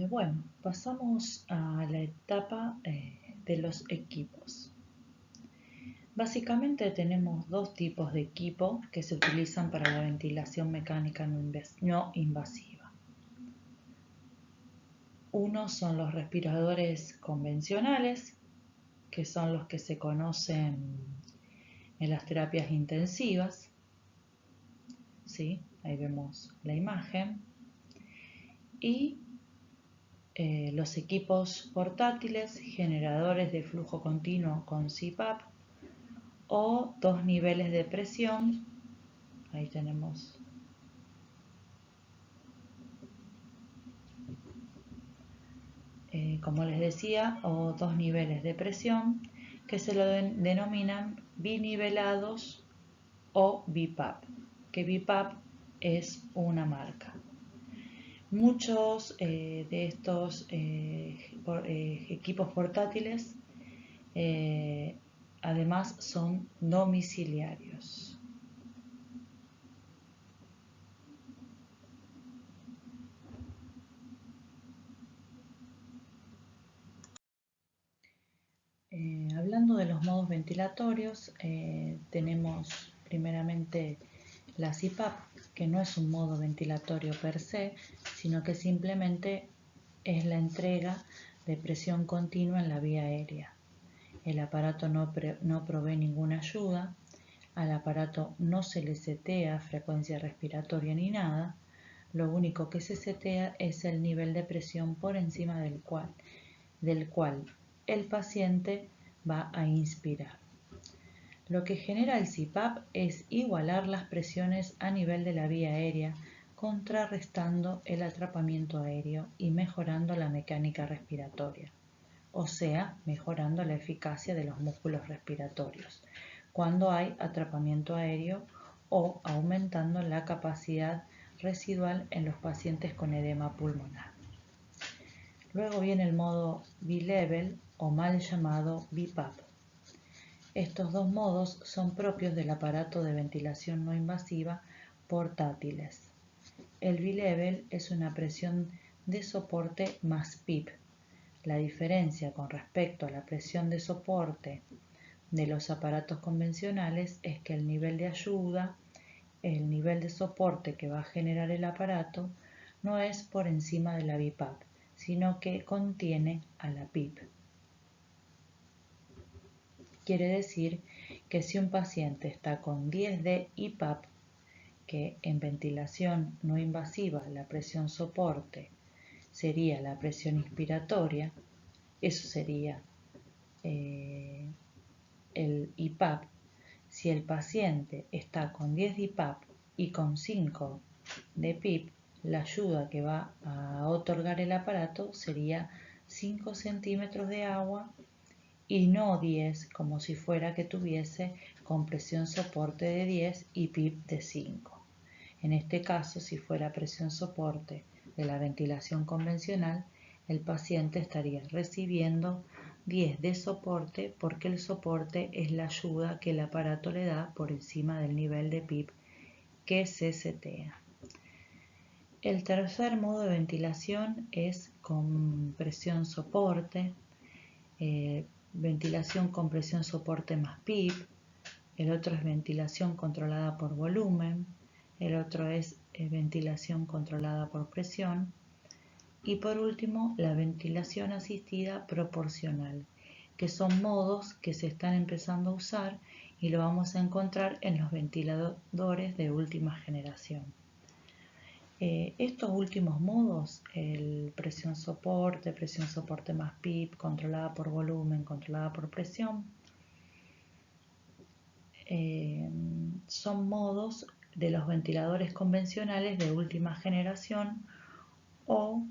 Bueno, pasamos a la etapa de los equipos. Básicamente tenemos dos tipos de equipo que se utilizan para la ventilación mecánica no invasiva. Uno son los respiradores convencionales, que son los que se conocen en las terapias intensivas. ¿Sí? Ahí vemos la imagen. Y los equipos portátiles, generadores de flujo continuo con CPAP o dos niveles de presión. Ahí tenemos como les decía, o dos niveles de presión que se lo denominan binivelados o BiPAP, que BiPAP es una marca. Muchos de estos equipos portátiles además son domiciliarios. Hablando de los modos ventilatorios, tenemos primeramente la CPAP, que no es un modo ventilatorio per se, sino que simplemente es la entrega de presión continua en la vía aérea. El aparato no provee ninguna ayuda, al aparato no se le setea frecuencia respiratoria ni nada, lo único que se setea es el nivel de presión por encima del cual el paciente va a inspirar. Lo que genera el CPAP es igualar las presiones a nivel de la vía aérea, contrarrestando el atrapamiento aéreo y mejorando la mecánica respiratoria, o sea, mejorando la eficacia de los músculos respiratorios cuando hay atrapamiento aéreo o aumentando la capacidad residual en los pacientes con edema pulmonar. Luego viene el modo bilevel o mal llamado BiPAP. Estos dos modos son propios del aparato de ventilación no invasiva portátiles. El bilevel es una presión de soporte más PIP. La diferencia con respecto a la presión de soporte de los aparatos convencionales es que el nivel de ayuda, el nivel de soporte que va a generar el aparato, no es por encima de la BiPAP, sino que contiene a la PIP. Quiere decir que si un paciente está con 10 de IPAP, que en ventilación no invasiva la presión soporte sería la presión inspiratoria, eso sería el IPAP. Si el paciente está con 10 de IPAP y con 5 de PIP, la ayuda que va a otorgar el aparato sería 5 centímetros de agua y no 10 como si fuera que tuviese compresión soporte de 10 y PIP de 5. En este caso, si fuera presión soporte de la ventilación convencional, el paciente estaría recibiendo 10 de soporte porque el soporte es la ayuda que el aparato le da por encima del nivel de PIP que se setea. El tercer modo de ventilación es con presión soporte, ventilación con presión soporte más PIP, el otro es ventilación controlada por volumen, el otro es ventilación controlada por presión y por último la ventilación asistida proporcional, que son modos que se están empezando a usar y lo vamos a encontrar en los ventiladores de última generación. Estos últimos modos, el presión soporte más PIP, controlada por volumen, controlada por presión, son modos de los ventiladores convencionales de última generación o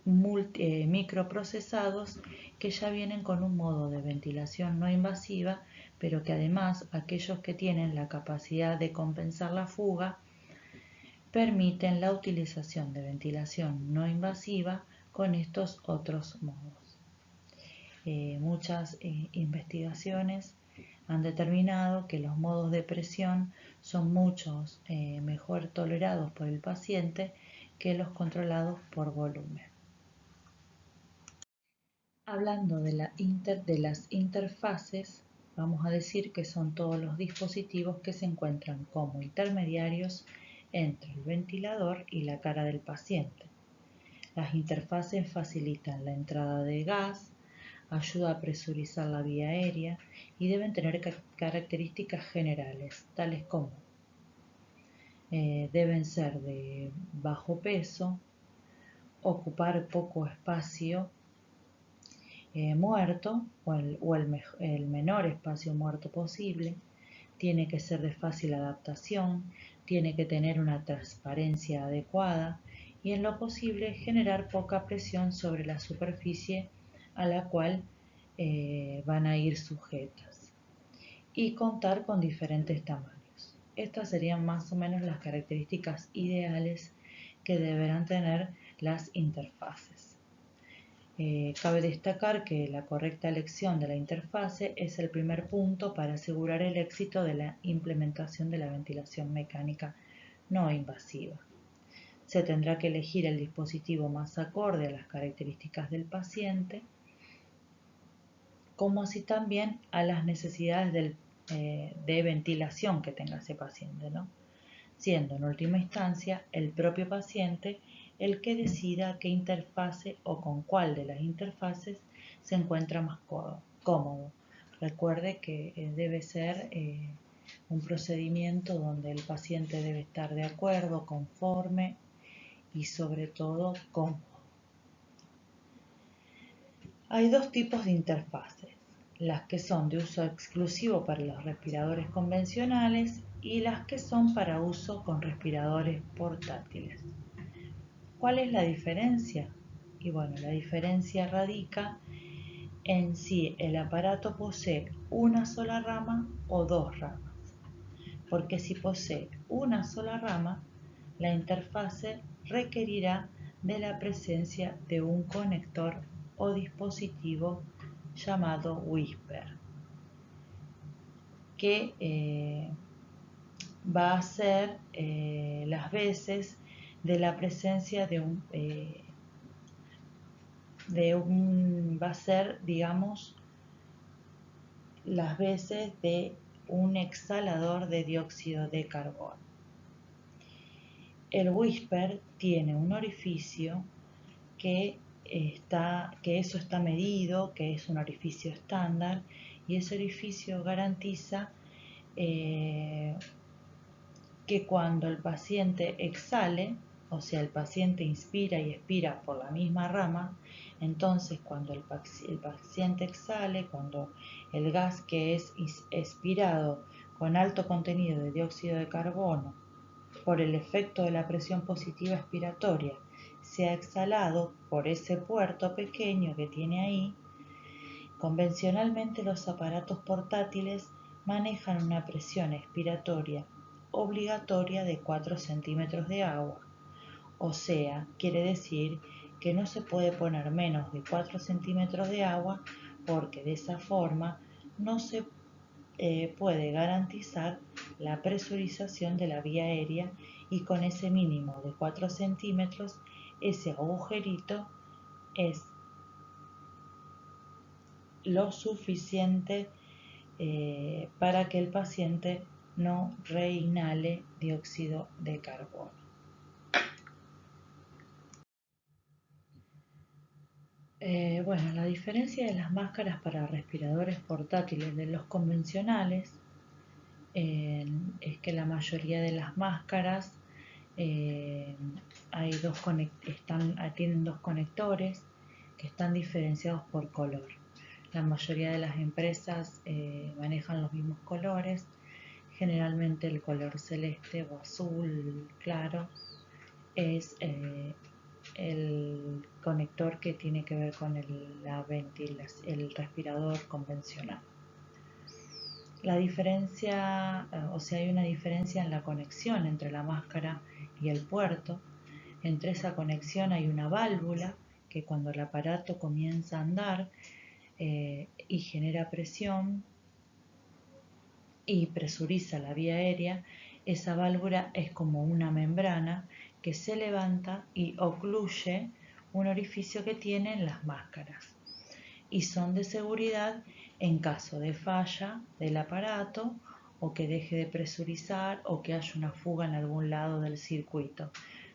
microprocesados que ya vienen con un modo de ventilación no invasiva, pero que además aquellos que tienen la capacidad de compensar la fuga permiten la utilización de ventilación no invasiva con estos otros modos. Muchas investigaciones han determinado que los modos de presión son mejor tolerados por el paciente que los controlados por volumen. Hablando de las interfaces, vamos a decir que son todos los dispositivos que se encuentran como intermediarios entre el ventilador y la cara del paciente. Las interfaces facilitan la entrada de gas, ayudan a presurizar la vía aérea y deben tener características generales, tales como deben ser de bajo peso, ocupar poco espacio muerto o el menor espacio muerto posible, tiene que ser de fácil adaptación, tiene que tener una transparencia adecuada y en lo posible generar poca presión sobre la superficie a la cual van a ir sujetas y contar con diferentes tamaños. Estas serían más o menos las características ideales que deberán tener las interfaces. Cabe destacar que la correcta elección de la interfase es el primer punto para asegurar el éxito de la implementación de la ventilación mecánica no invasiva. Se tendrá que elegir el dispositivo más acorde a las características del paciente, como así también a las necesidades de ventilación que tenga ese paciente, ¿no? Siendo en última instancia el propio paciente el que decida qué interfase o con cuál de las interfaces se encuentra más cómodo. Recuerde que debe ser un procedimiento donde el paciente debe estar de acuerdo, conforme y sobre todo cómodo. Hay dos tipos de interfaces, las que son de uso exclusivo para los respiradores convencionales y las que son para uso con respiradores portátiles. ¿Cuál es la diferencia? Y bueno, la diferencia radica en si el aparato posee una sola rama o dos ramas. Porque si posee una sola rama, la interfase requerirá de la presencia de un conector o dispositivo llamado Whisper, que va a ser las veces de la presencia va a ser, digamos, las veces de un exhalador de dióxido de carbono. El Whisper tiene un orificio que eso está medido, que es un orificio estándar, y ese orificio garantiza que cuando el paciente exhale, o sea, el paciente inspira y expira por la misma rama, entonces cuando el paciente exhale, cuando el gas que es expirado con alto contenido de dióxido de carbono por el efecto de la presión positiva expiratoria se ha exhalado por ese puerto pequeño que tiene ahí, convencionalmente los aparatos portátiles manejan una presión expiratoria obligatoria de 4 centímetros de agua. O sea, quiere decir que no se puede poner menos de 4 centímetros de agua porque de esa forma no se puede garantizar la presurización de la vía aérea y con ese mínimo de 4 centímetros ese agujerito es lo suficiente para que el paciente no reinhale dióxido de carbono. Bueno, la diferencia de las máscaras para respiradores portátiles de los convencionales es que la mayoría de las máscaras tienen dos conectores que están diferenciados por color. La mayoría de las empresas manejan los mismos colores, generalmente el color celeste o azul claro es el conector que tiene que ver con el respirador convencional. La diferencia, hay una diferencia en la conexión entre la máscara y el puerto. Entre esa conexión hay una válvula que cuando el aparato comienza a andar y genera presión y presuriza la vía aérea, esa válvula es como una membrana que se levanta y ocluye un orificio que tienen las máscaras. y son de seguridad en caso de falla del aparato o que deje de presurizar o que haya una fuga en algún lado del circuito,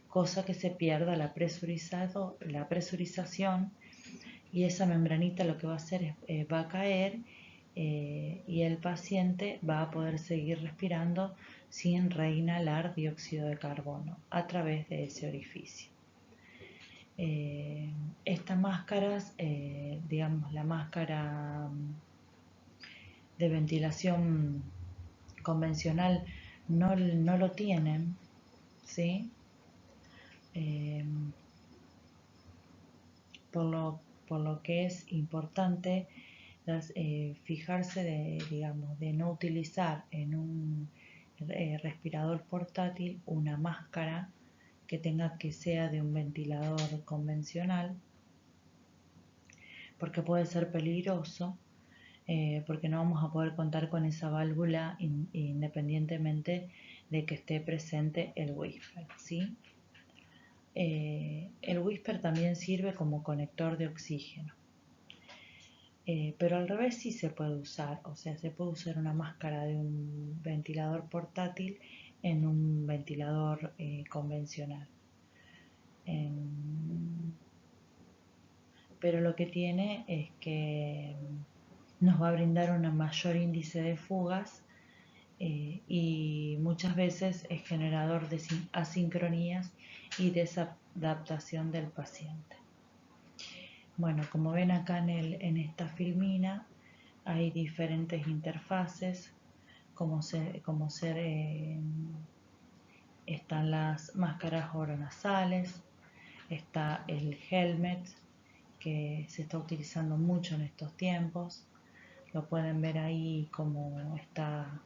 cosa que se pierda la presurización y esa membranita lo que va a hacer es va a caer y el paciente va a poder seguir respirando sin reinhalar dióxido de carbono a través de ese orificio. Estas máscaras, digamos la máscara de ventilación convencional no lo tienen, ¿sí? Por lo que es importante fijarse de no utilizar en un respirador portátil una máscara que sea de un ventilador convencional, porque puede ser peligroso, porque no vamos a poder contar con esa válvula independientemente de que esté presente el whisper, ¿sí? El whisper también sirve como conector de oxígeno. Pero al revés sí se puede usar, o sea, se puede usar una máscara de un ventilador portátil en un ventilador convencional. Pero lo que tiene es que nos va a brindar un mayor índice de fugas y muchas veces es generador de asincronías y desadaptación del paciente. Bueno, como ven acá en esta filmina hay diferentes interfaces, están las máscaras oronasales, está el helmet que se está utilizando mucho en estos tiempos. Lo pueden ver ahí como está,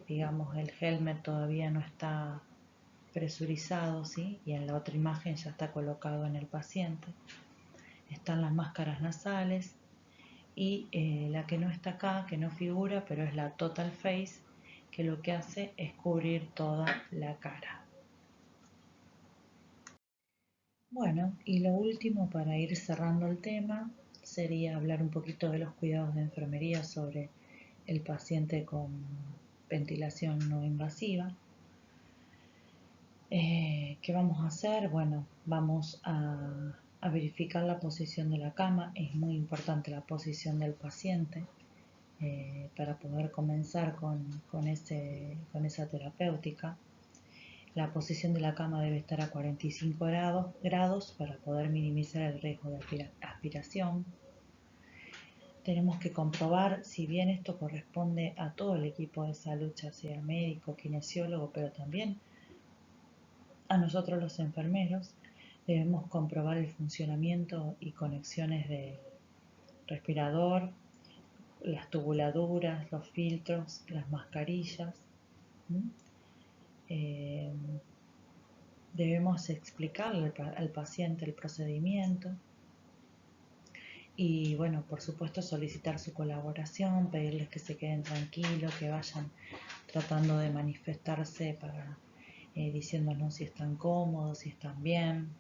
digamos, el helmet todavía no está presurizado, ¿sí? Y en la otra imagen ya está colocado en el paciente. Están las máscaras nasales y la que no está acá, que no figura, pero es la Total Face, que lo que hace es cubrir toda la cara. Bueno, y lo último para ir cerrando el tema sería hablar un poquito de los cuidados de enfermería sobre el paciente con ventilación no invasiva. ¿Qué vamos a hacer? Bueno, vamos a verificar la posición de la cama. Es muy importante la posición del paciente para poder comenzar con esa terapéutica. La posición de la cama debe estar a 45 grados para poder minimizar el riesgo de aspiración. Tenemos que comprobar, si bien esto corresponde a todo el equipo de salud, ya sea médico, kinesiólogo, pero también a nosotros los enfermeros, debemos comprobar el funcionamiento y conexiones del respirador, las tubuladuras, los filtros, las mascarillas. Debemos explicarle al paciente el procedimiento y, bueno, por supuesto solicitar su colaboración, pedirles que se queden tranquilos, que vayan tratando de manifestarse para diciéndonos si están cómodos, si están bien.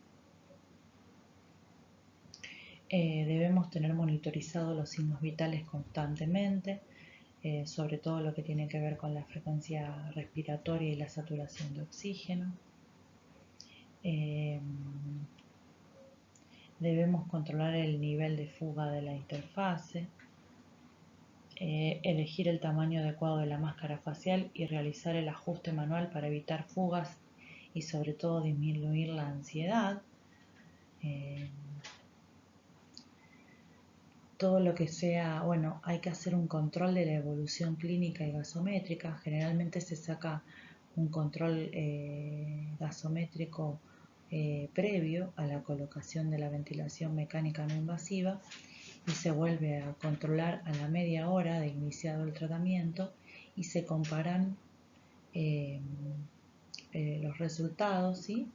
Debemos tener monitorizados los signos vitales constantemente, sobre todo lo que tiene que ver con la frecuencia respiratoria y la saturación de oxígeno. Debemos controlar el nivel de fuga de la interfase, elegir el tamaño adecuado de la máscara facial y realizar el ajuste manual para evitar fugas y sobre todo disminuir la ansiedad. Todo lo que sea, bueno, hay que hacer un control de la evolución clínica y gasométrica. Generalmente se saca un control gasométrico previo a la colocación de la ventilación mecánica no invasiva y se vuelve a controlar a la media hora de iniciado el tratamiento y se comparan los resultados, ¿sí?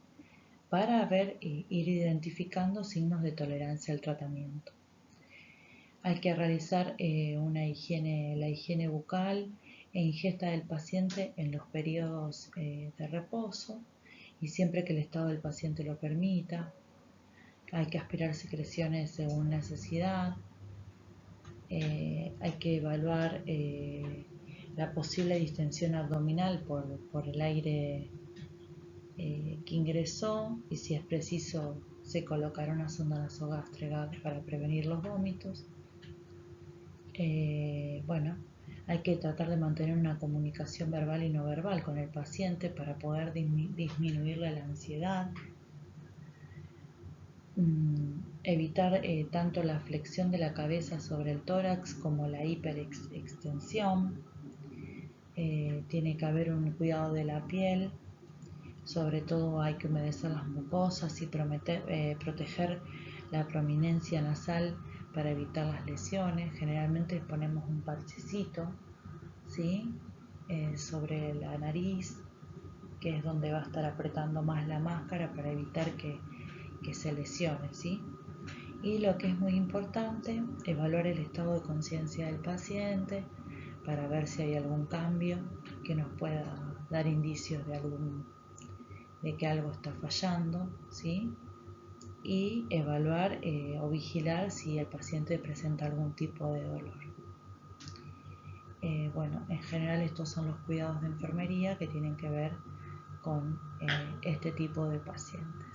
Para ir identificando signos de tolerancia al tratamiento. Hay que realizar la higiene bucal e ingesta del paciente en los periodos de reposo y siempre que el estado del paciente lo permita. Hay que aspirar secreciones según necesidad. Hay que evaluar la posible distensión abdominal por el aire que ingresó, y si es preciso se colocará una sonda nasogástrica para prevenir los vómitos. Bueno, hay que tratar de mantener una comunicación verbal y no verbal con el paciente para poder disminuirle la ansiedad. Evitar tanto la flexión de la cabeza sobre el tórax como la hiperextensión. Tiene que haber un cuidado de la piel, sobre todo hay que humedecer las mucosas y proteger la prominencia nasal para evitar las lesiones. Generalmente ponemos un parchecito, ¿sí? Sobre la nariz, que es donde va a estar apretando más la máscara para evitar que se lesione, ¿sí? Y lo que es muy importante, evaluar el estado de conciencia del paciente para ver si hay algún cambio que nos pueda dar indicios de que algo está fallando, ¿sí? Y evaluar o vigilar si el paciente presenta algún tipo de dolor. Bueno, en general estos son los cuidados de enfermería que tienen que ver con este tipo de pacientes.